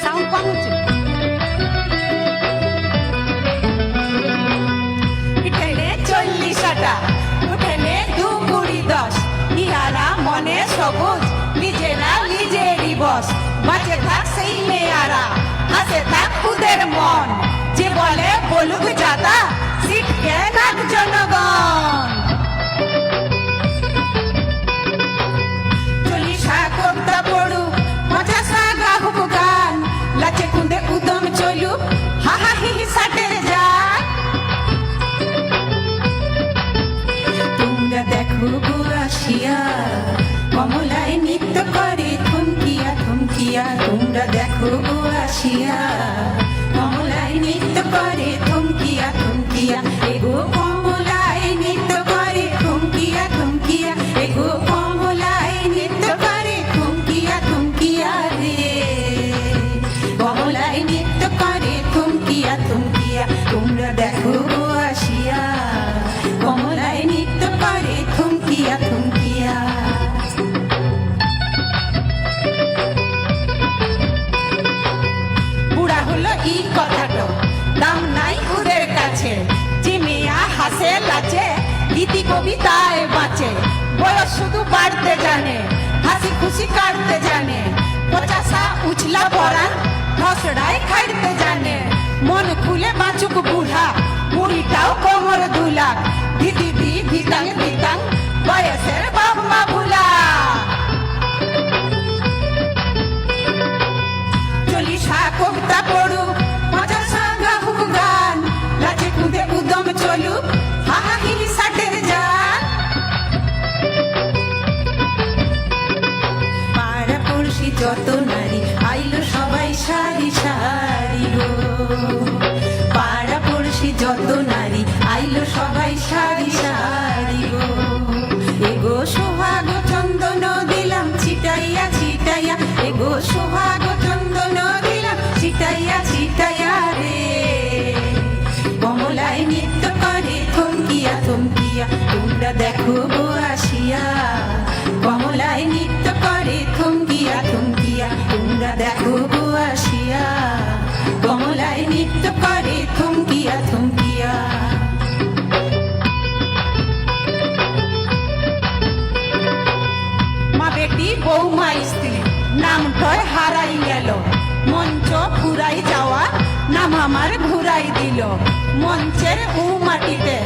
Sound কম হচ্ছে। পিঠেনে 40 আটা, উঠেনে 2 কুড়ি 10, ইহারা মনে সবুজ, নিজেরা নিজেরই বস। বাঁচে থাক সেই মেয়ারা, হাসে থাক খুদের মন, যে বলে বলুক যাতা, সিটকে নাক জনগণ। চল্লিশা কবিতা পড়ুক, 50 গাহুক গান, লাচে কুঁদে উদম চলুক, হাহা হিহি সাটের যান। তোমরা দেখো গো আসিয়া, কমলায় নৃত্য করে থমকিয়া থমকিয়া। তোমরা দেখো গো আসিয়া, কমলায় নৃত্য করে থমকিয়া থমকিয়া। এগো কমলায় নৃত্য করে থমকিয়া থমকিয়া, এগো কমলায় নৃত্য করে থমকিয়া থমকিয়া রে। কমলায় নৃত্য করে থমকিয়া থমকিয়া। তোমরা দেখো গো আসিয়া, কমলায় নৃত্য করে থমকিয়া থমকিয়া। বুড়া হলো ই কথাটা, দাম নাই ওদের কাছে, যে মেয়া হাসে লাচে, গীতি কবিতায় বাঁচে। বয়স শুধু বাড়তে জানে, হাসি খুশি কাটতে জানে, 50 উছলা পরান, ঠসড়াই খাইতে জানে। মন খুলে বাঁচুক বুড়া, বুড়িটাও কোমর দুলাক, দিদি দি ভিতাং ভিতাং, বয়সের বাপ মা ভুলা। 40 কবিতা পড়ুক, 50 গাহুক গান, লাচে কুঁদে উদম চলুক, হাহা হিহি সাটের যান। পাড়া পড়শি যত নারী আইলো সবাই সারি সারি গো। পাড়া পড়শি যত নারী আইলো সবাই সারি সারি গো। এগো সোহাগ চন্দন দিলাম ছিটাইয়া ছিটাইয়া, এগো সোহাগ চন্দন দিলাম ছিটাইয়া ছিটাইয়া রে। কমলায় নৃত্য করে থমকিয়া থমকিয়া। তোমরা দেখো গো আসিয়া, কমলায় নৃত্য করে থমকিয়া থমকিয়া। তোমরা দেখো গো আসিয়া, কমলায় নৃত্য করে থমকিয়া থমকিয়া। মা বেটি বৌমা স্ত্রী নামটায় হারাই গেল, মঞ্চ ফুরাই যাওয়া নাম আমার ঘুরাই দিল। মঞ্চের উ মাটিতে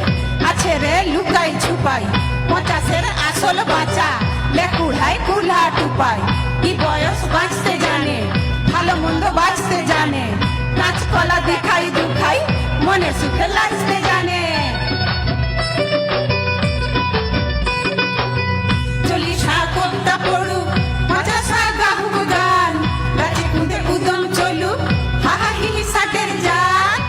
আছে রে লুকাই ছুপাই, 50 আসল বাঁচা লেকুড়াই কুলা টুপাই। কি বয়স বাঁচতে জানে, ভালো মন্দ বাঁচতে জানে, কাঁচকলা দেখাই দুখাই, মনে সুখে লাচতে জানে। 40 কবিতা পড়ুক, 50 গাহুক গান, লাচে কুঁদে উদম চলুক, হাহা হিহি সাটের যান।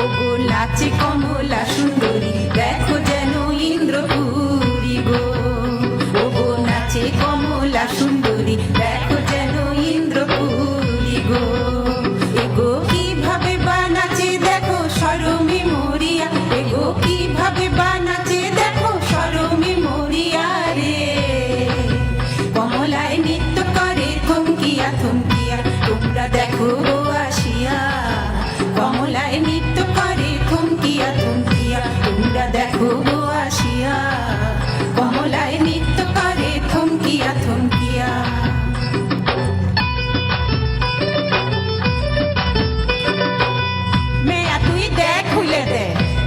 ওগো লাচে কমলা সুন্দরী, দেখো যেন ইন্দ্রপুরী গো। ওগো নাচে কমলা সুন্দরী, দেখো যেন ইন্দ্রপুরী গো। এগো কিভাবে বানাচে দেখো সরমে মরিয়া, এগো কিভাবে বানাচে দেখো সরমে মরিয়া রে। কমলায় নৃত্য করে থমকিয়া থমকিয়া। তোমরা দেখো গো আসিয়া, কমলায় নৃত্য করে থমকিয়া থমকিয়া। তোমরা দেখো গো আসিয়া, কমলায় নৃত্য করে থমকিয়া থমকিয়া। মেয়া তুই দেখ খুলে দে,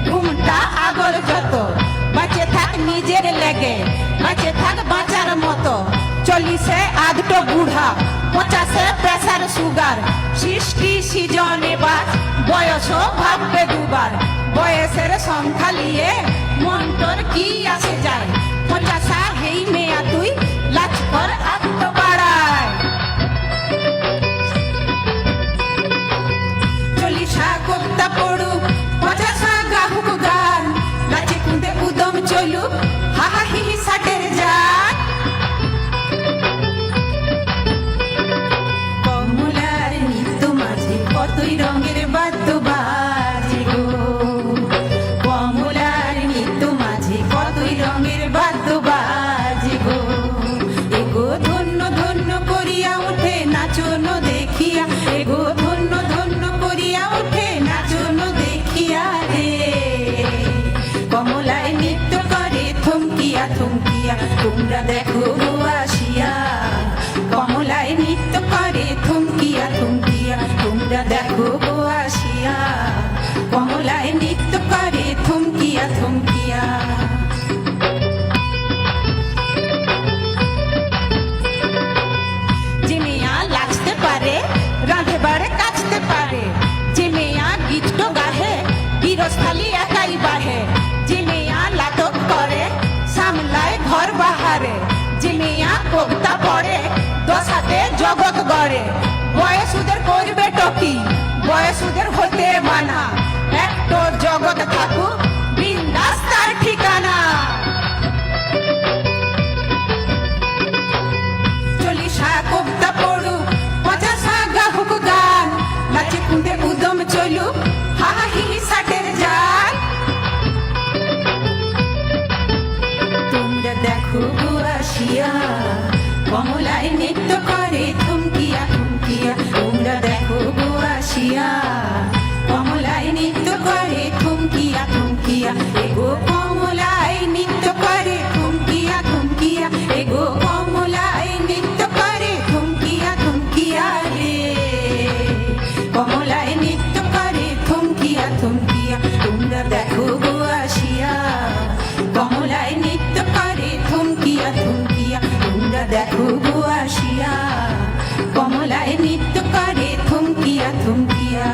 ঘুমটা আগর যত, বাঁচে থাক নিজের লেগে, বাঁচে থাক বাঁচার মতো। 40 আধটো বুড়া, 50 প্রেসার সুগার, সৃষ্টি সিজনে বাস, বয়সও ভাববে দুবার। বয়সের সংখ্যা লিয়ে মন তোর কি আসে যায়, 50 হেই মেয়া তুই লাচ কর আত্ম বাড়ায়। 40 কবিতা পড়ুক, 50 গাহুক গান, লাচে কুঁদে উদম চলুক, হাহা হিহি সাটের যান। কমলার নৃত্য মাঝে কতই রঙের বাদ্য বাজে গো। কমলার নৃত্য মাঝে কতই রঙের বাদ্য বাজে গো। এগো তোমরা দেখো গো আসিয়া কমলায় নৃত্য করে থমকিয়া থমকিয়া তোমরা দেখো গো আসিয়া কমলায় নৃত্য করে থমকিয়া থমকিয়া যে মেয়া লাচতে পারে রাঁধে বাড়ে কাচতে পারে যে মেয়া গীত গাহে গিরস্থালি একাই বাহে যে মেয়া লাটক করে সামলায় ঘর বাহারে যে মেয়া কবিতা পড়ে দশাতে জগৎ গড়ে বয়স ওদের করবে টকি বয়স ওদের হতে মানা একটো জগৎ থাকুক বিন্দাস তার ঠিকানা চল্লিশা কবিতা পড়ুক 50 গাহুক গান নাচে কুঁদে উদম চলুক হাহা হিহি ষাটের জান তোমরা দেখো গো আসিয়া কমলায় নৃত্য করে থমকিয়া থমকিয়া তোমরা দেখো গো আসিয়া কমলায় নৃত্য করে থমকিয়া থমকিয়া এগো কমলায় নৃত্য করে থমকিয়া থমকিয়া এগো কমলায় নৃত্য করে থমকিয়া থমকিয়া রে কমলায় নৃত্য করে থমকিয়া থমকিয়া তোমরা দেখো গো আসিয়া কমলায় নৃত্য করে থমকিয়া থমকিয়া তোমরা দেখো গো আসিয়া কমলায় নৃত্য করে থমকিয়া থমকিয়া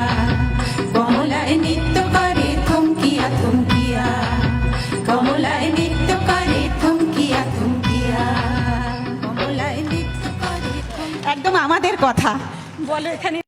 কমলায় নৃত্য করে থমকিয়া থমকিয়া কমলায় নৃত্য করে থমকিয়া থমকিয়া কমলায় নৃত্য করে একদম আমাদের কথা বলো এখানে